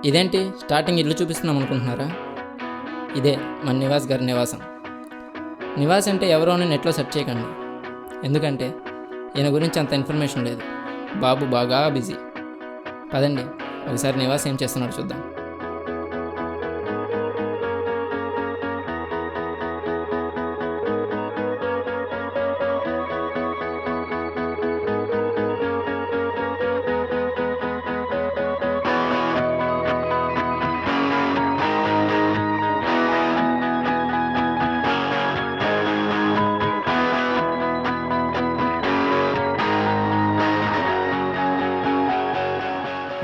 ఇదేంటి స్టార్టింగ్ ఇల్లు చూపిస్తున్నాం అనుకుంటున్నారా? ఇదే మన నివాస్ గారి నివాసం. నివాస్ అంటే ఎవరో అని నెట్లో సెర్చ్ చేయకండి, ఎందుకంటే ఈయన గురించి అంత ఇన్ఫర్మేషన్ లేదు. బాబు బాగా బిజీ. పదండి ఒకసారి నివాస్ ఏం చేస్తున్నాడో చూద్దాం.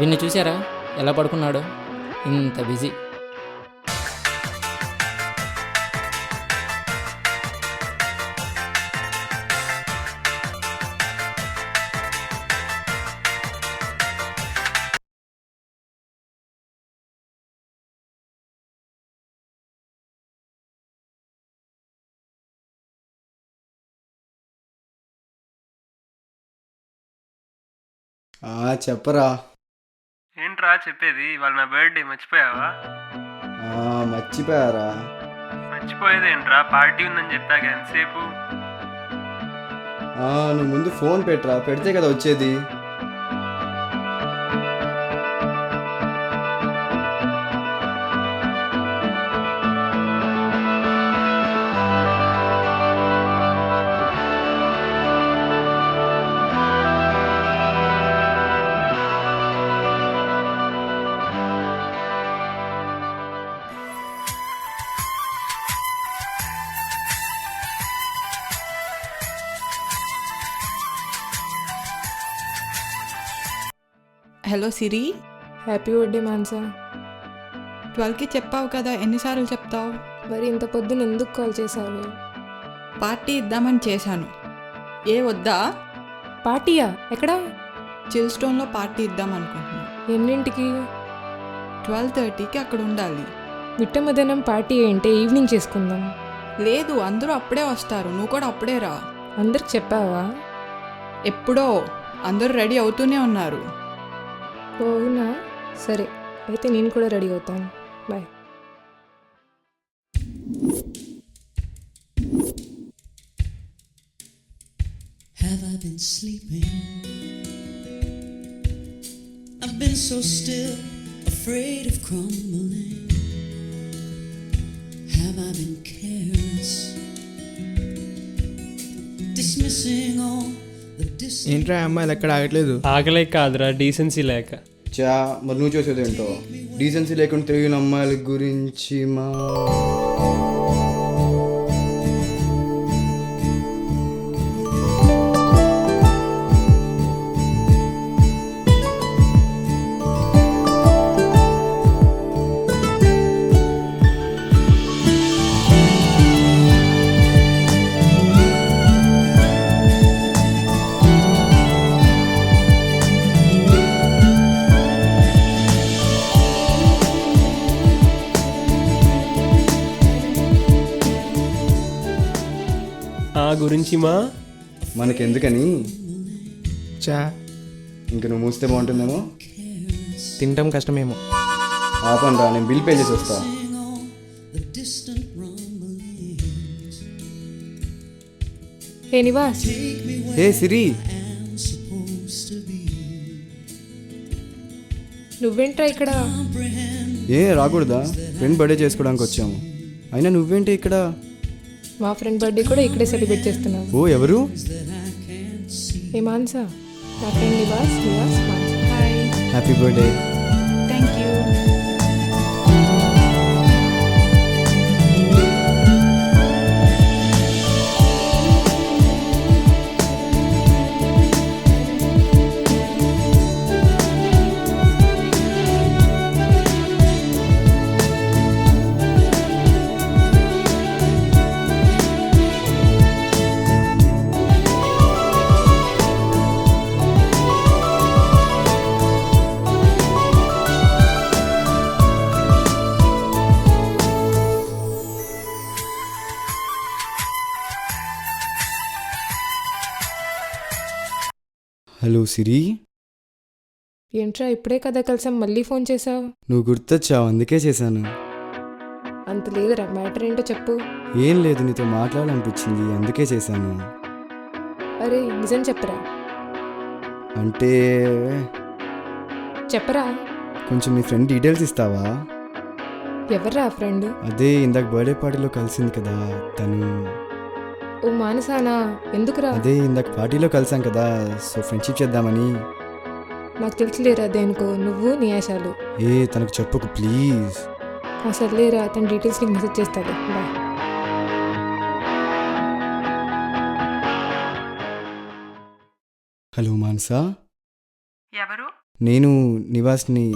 వీడిని చూసారా ఎలా పడుకున్నాడో, ఇంత బిజీ. చెప్పరా. ఏంట్రా చెప్పేది? ఇవాళ నా బర్త్డే మర్చిపోయావా? మర్చిపోయారా? మర్చిపోయేది ఏంట్రా? పార్టీ ఉందని చెప్పాక ఎంతసేపు? నువ్వు ముందు ఫోన్ పెట్టరా, పెడితే కదా వచ్చేది. హలో సిరి, హ్యాపీ బర్త్డే మాన్సా. 12కి చెప్పావు కదా, ఎన్నిసార్లు చెప్తావు? మరి ఇంత పొద్దున ఎందుకు కాల్ చేశావు? పార్టీ ఇద్దామని చేశాను. ఏ వద్దా? పార్టీయా? ఎక్కడా? చిల్ స్టోన్లో పార్టీ ఇద్దాం అనుకుంటున్నాను. ఎన్నింటికి? 12:30కి అక్కడ ఉండాలి. మిట్ట మధ్యాహ్నం పార్టీ ఏంటి? ఈవినింగ్ చేసుకుందాం. లేదు, అందరూ అప్పుడే వస్తారు, నువ్వు కూడా అప్పుడే రా. అందరికి చెప్పావా? ఎప్పుడో. అందరూ రెడీ అవుతూనే ఉన్నారు. అవునా, సరే అయితే నేను కూడా రెడీ అవుతాను. Bye. Have I been sleeping? I've been so still, afraid of crumbling. Have I been careless, dismissing all the distance? ఏంట్రా అమ్మాయిలు ఎక్కడ ఆగట్లేదు? ఆగలేక కాదురా, డీసెన్సీ లేక. మరి నువ్వు చూసేది ఏంటో. డీసెన్సీ లేకుండా తెలియని అమ్మాయిల గురించి గురించి మా మనకెందుకని చా ఇంక నువ్వు మూస్తే బాగుంటుందేమో. తినటం కష్టమేమో. ఆపండి, నేను బిల్ పే చేసి వస్తా. హే నివాస్. హే సిరి, నువ్వేంట్రా ఇక్కడ? రాకూడదా? ఫ్రెండ్ బర్త్డే చేసుకోవడానికి వచ్చాము. అయినా నువ్వేంటి ఇక్కడ? మా ఫ్రెండ్ బర్త్డే కూడా ఇక్కడే సెలబ్రేట్ చేస్తున్నాం. ఓ, ఎవరు? ఏ మాన్సా, నా friend Nivas. Mansa. Hi. Happy birthday. Thank you. Hello Siri. ఏంట్రా ఇప్పుడే కదా కలిసాం మళ్ళీ ఫోన్ చేసావు? నువ్వు గుర్తొచ్చావు, అందుకే చేశాను. అంత లేదురా, మ్యాటర్ ఏంటో చెప్పు. ఏం లేదు, నీతో మాట్లాడాలనిపించింది, అందుకే చేశాను. అరే నిజం చెప్పరా. అంటే చెప్పరా. కొంచెం నీ ఫ్రెండ్ డీటెయిల్స్ ఇస్తావా? ఎవర్రా ఆ ఫ్రెండ్? అదే ఇందాక బర్త్డే పార్టీలో కలిసింది కదా తను. ఓ మానసానా, ఎందుకురా? అదే ఇందాక పార్టీలో కలిసాం కదా, సో ఫ్రెండ్షిప్ చేద్దామని. నాకు తెలిసిలేరా దేనికో, నువ్వు నీ ఆశాలు. తనకు చెప్పకు ప్లీజ్. సర్లేరా, తన డీటెయిల్స్ నీకు మెసేజ్ చేస్తాడు. బాయ్. హలో మానసా, ఎవరు? నేను నివాస్ని.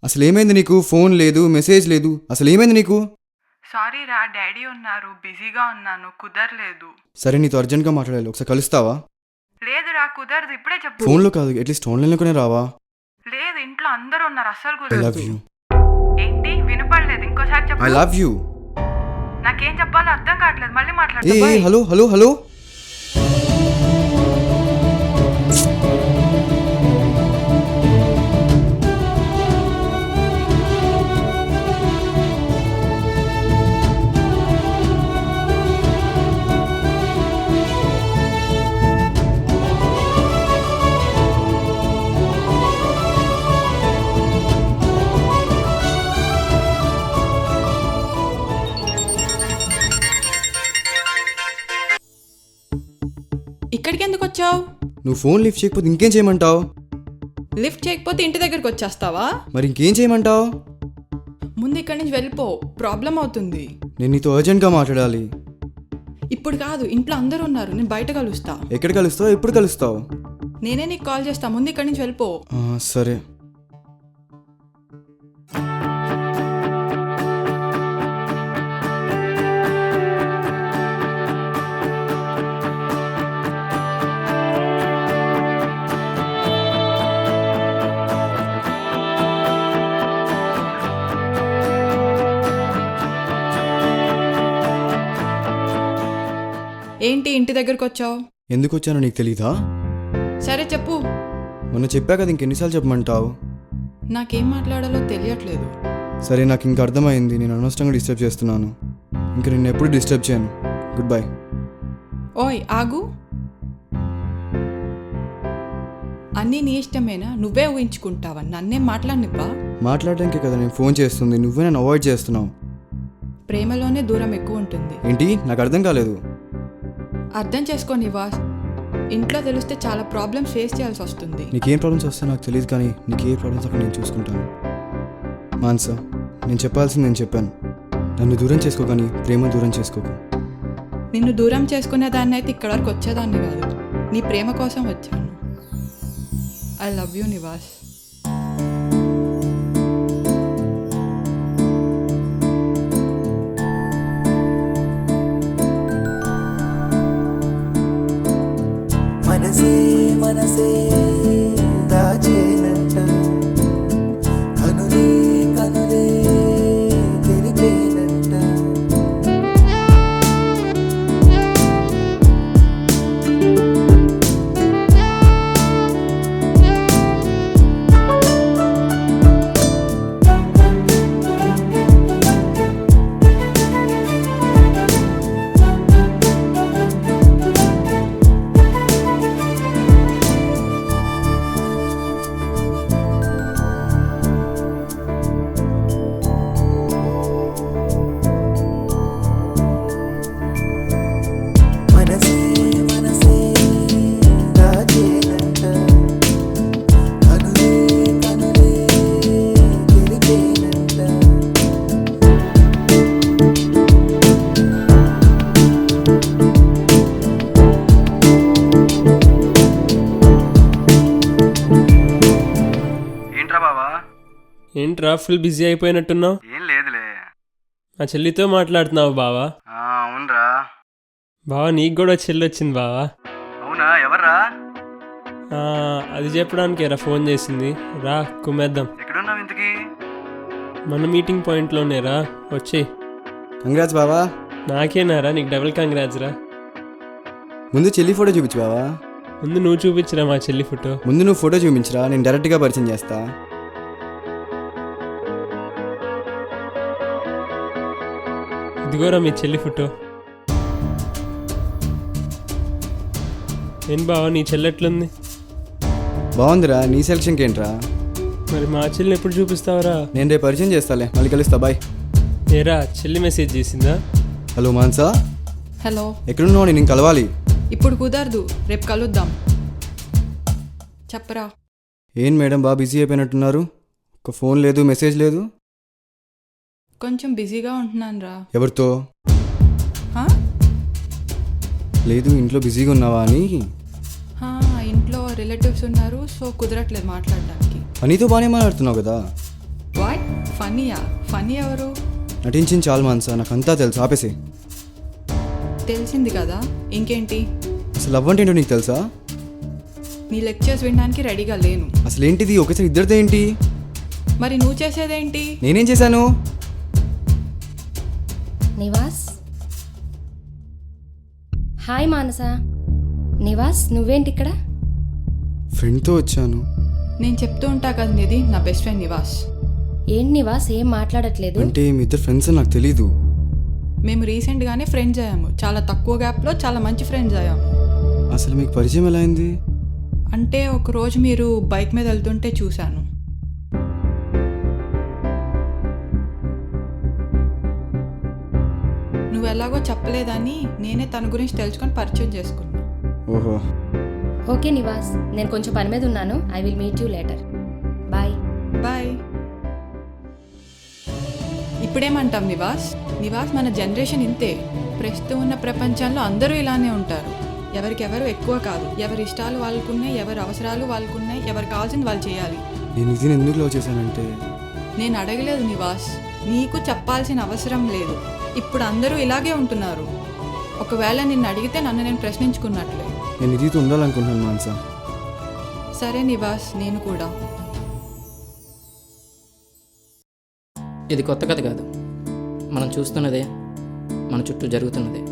అసలు ఏమైంది నీకు? ఫోన్ లేదు, మెసేజ్ లేదు, అసలు ఏమైంది నీకు? సారీ రా, డాడీ ఉన్నారు, బిజీగా ఉన్నాను, కుదరలేదు. సరే, నీతో అర్జెంట్గా మాట్లాడాలి, ఒకసారి కలుస్తావా? లేదురా, కుదరదు, ఇప్పుడే చెప్పు. ఫోన్లో కాదు, అట్లీస్ట్ ఆన్లైన్లోనే రావా? లేదు, ఇంట్లో అందరూ ఉన్నారు, అస్సలు ఐ లవ్ కుదరదు. యూ. ఏంటి వినపడలేదు? ఇంకోసారి ఐ చెప్పు. Love you. నాకేం చెప్పాలో అర్థం కావట్లేదు, మళ్ళీ ఏ మాట్లాడతా. Hello hello hello. ఇక్కడికి ఎందుకు వచ్చావు? నువ్వు ఫోన్ లిఫ్ట్ చేయకపోతే ఇంకేం చేయమంటావు? లిఫ్ట్ చేయకపోతే ఇంటి దగ్గరికి వచ్చేస్తావా? మరి ఇంకేం చేయమంటావు? ముందు ఇక్కడి నుంచి వెళ్ళిపో, ప్రాబ్లం అవుతుంది. నేను నీతో అర్జెంట్గా మాట్లాడాలి. ఇప్పుడు కాదు, ఇంట్లో అందరూ ఉన్నారు, నేను బయట కలుస్తా. ఎక్కడ కలుస్తావు? ఎప్పుడు కలుస్తావు? నేనే నీకు కాల్ చేస్తా, ముందు ఇక్కడి నుంచి వెళ్ళిపో. సరే. ఏంటి ఇంటి దగ్గరకు వచ్చావు? ఎందుకు వచ్చానో నీకు తెలీదా? సరే చెప్పు. మొన్న చెప్పా కదా, ఇంకెన్నిసార్లు చెప్పమంటావు? నాకేం మాట్లాడాలో తెలియట్లేదు. సరే, నాకు ఇంక అర్థమైంది, నేను అనవసరంగా డిస్టర్బ్ చేస్తున్నాను. ఇంక నేను ఎప్పుడు డిస్టర్బ్ చేయను. Good bye. ఓయ్ ఆగు. అన్నీ నీ ఇష్టమేనా? నువ్వే ఊహించుకుంటావా? నన్నేం మాట్లాడనివ్వా? మాట్లాడడానికే కదా నేను ఫోన్ చేస్తుంది, నువ్వే నన్ను అవాయిడ్ చేస్తున్నావు. ప్రేమలోనే దూరం ఎక్కువ ఉంటుంది. ఏంటి? నాకు అర్థం కాలేదు. అర్థం చేసుకో నివాస్, ఇంట్లో తెలిస్తే చాలా ప్రాబ్లమ్స్ ఫేస్ చేయాల్సి వస్తుంది. నీకేం ప్రాబ్లమ్స్ వస్తాయో నాకు తెలియదు, కానీ నీకు ఏ ప్రాబ్లమ్స్ అక్కడ నేను చూసుకుంటాను. మాన్సా, నేను చెప్పాల్సింది నేను చెప్పాను. నన్ను దూరం చేసుకో, కానీ ప్రేమ దూరం చేసుకోకు. నిన్ను దూరం చేసుకునే దాన్ని అయితే ఇక్కడ వరకు వచ్చేదాన్ని కాదు. నీ ప్రేమ కోసం వచ్చాను. I love you Nivas. మనసే మనసే దాచేనట ఏంట్రా ఫుల్ బిజీ అయిపోయినట్టున్నావు? ఏం లేదులే. నా చెల్లితో మాట్లాడుతున్నావు బావా? అవునరా. బావా నీకు కూడా చెల్లి వచ్చింది బావా. అవునా, ఎవర్రా? అది చెప్పడానికి రా ఫోన్ చేసింది. రా కుమ్మేద్దాం. ఎక్కడున్నావు ఇంతకీ? మన మీటింగ్ పాయింట్లోనే రా, వచ్చేయి. కంగ్రాట్స్ బావా. నాకేనారా, నీకు డబుల్ కంగ్రాట్స్ రా. ముందు చెల్లి ఫోటో చూపించు బావా. ముందు నువ్వు చూపించరా మా చెల్లి ఫోటో. ముందు నువ్వు ఫోటో చూపించరా, నేను డైరెక్ట్గా పరిచయం చేస్తా. ఇదిగోరా మీ చెల్లి ఫోటో. ఏం బావా నీ చెల్లి ఎట్లుంది? బాగుందిరా, నీ సెలక్షన్కి ఏంట్రా? మరి మా చెల్లి ఎప్పుడు చూపిస్తావరా? నేను రేపు పరిచయం చేస్తాలే, మళ్ళీ కలుస్తా, బాయ్. ఏరా చెల్లి మెసేజ్ చేసిందా? Hello Mansa, hello. ఎక్కడున్నావు? నేను కలవాలి. ఇప్పుడు కుదరదు, రేపు కలుద్దాం. చెప్పరా. ఏం మేడం బాగా బిజీ అయిపోయినట్టున్నారు? ఒక ఫోన్ లేదు, మెసేజ్ లేదు. కొంచెం బిజీగా ఉంటున్నాను రా. ఎవరితో? లేదు, ఇంట్లో బిజీగా ఉన్నావా అని. ఇంట్లో రిలేటివ్స్ ఉన్నారు, సో కుదరట్లేదు మాట్లాడడానికి. పనితో బాగానే మాట్లాడుతున్నావు కదా. వాట్? ఫనీయా? ఫనీ ఎవరు? నటించింది చాలు మాన్సా, నాకంతా తెలుసు, ఆపేసి. తెలిసింది కదా, ఇంకేంటి? అసలు లవ్ అంటే ఏంటో నీకు తెలుసా? నీ లెక్చర్స్ వినడానికి రెడీగా లేను. అసలు ఏంటిది, ఒకసారి ఇద్దరితో ఏంటి? మరి నువ్వు చేసేదేంటి? నేనేం చేశాను? నివాస్. హాయ్ మానస. నివాస్ నువ్వేంటి ఇక్కడ? ఫ్రెండ్తో వచ్చాను. నేను చెప్తూ ఉంటా కదా, ఇది నా బెస్ట్ ఫ్రెండ్ నివాస్. ఏంటి నివాస్ ఏం మాట్లాడట్లేదు? అంటే మీ ఇద్దరు ఫ్రెండ్స్ అని నాకు తెలీదు. మేము రీసెంట్గానే ఫ్రెండ్స్ అయ్యాము, చాలా తక్కువ గ్యాప్లో చాలా మంచి ఫ్రెండ్స్ అయ్యాము. అసలు మీకు పరిచయం ఎలా అయింది? అంటే ఒకరోజు మీరు బైక్ మీద వెళ్తుంటే చూశాను. నువ్వు ఎలాగో చెప్పలేదని నేనే తన గురించి తెలుసుకొని పరిచయం చేసుకున్నా. ఓహో. ఓకే నివాస్, నేను కొంచెం పని మీద ఉన్నాను. I will meet you later. Bye. Bye. ఇప్పుడేమంటాం నివాస్? నివాస్, మన జనరేషన్ ఇంతే. ప్రస్తుతం ఉన్న ప్రపంచంలో అందరూ ఇలానే ఉంటారు. ఎవరికెవరు ఎక్కువ కాదు. ఎవరి ఇష్టాలు వాళ్ళకున్నాయి, ఎవరి అవసరాలు వాళ్ళకున్నాయి, ఎవరు కావాల్సింది వాళ్ళు చేయాలి. నేను ఇది ఎందుకు లవ్ చేశానంటే, నేను అడగలేదు నివాస్, నీకు చెప్పాల్సిన అవసరం లేదు. ఇప్పుడు అందరూ ఇలాగే ఉంటున్నారు. ఒకవేళ నిన్ను అడిగితే నన్ను నేను ప్రశ్నించుకున్నట్లే. నేను ఇదితో ఉండాలనుకుంటున్నాను మాన్సా. సరే నివాస్, నేను కూడా. ఇది కొత్త కథ కాదు, మనం చూస్తున్నదే, మన చుట్టూ జరుగుతున్నదే.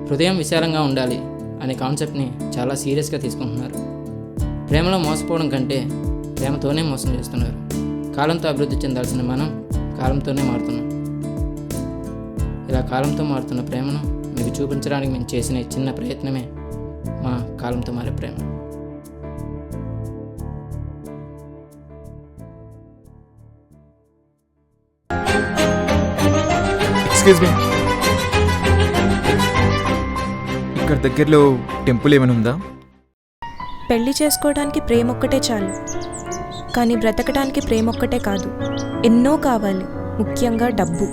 హృదయం విశాలంగా ఉండాలి అనే కాన్సెప్ట్ని చాలా సీరియస్గా తీసుకుంటున్నారు. ప్రేమలో మోసపోవడం కంటే ప్రేమతోనే మోసం చేస్తున్నారు. కాలంతో అభివృద్ధి చెందాల్సిన మనం కాలంతోనే మారుతున్నాం. ఇలా కాలంతో మారుతున్న ప్రేమను మీకు చూపించడానికి మేము చేసిన ఈ చిన్న ప్రయత్నమే మా కాలంతో మారే ప్రేమ. ఎక్స్క్యూజ్ మీ, ఇక్కడ దగ్గరలో టెంపుల్ ఏమైనా ఉందా? పెళ్లి చేసుకోవడానికి ప్రేమ ఒక్కటే చాలు, కానీ బ్రతకడానికి ప్రేమ ఒక్కటే కాదు, ఎన్నో కావాలి, ముఖ్యంగా డబ్బు.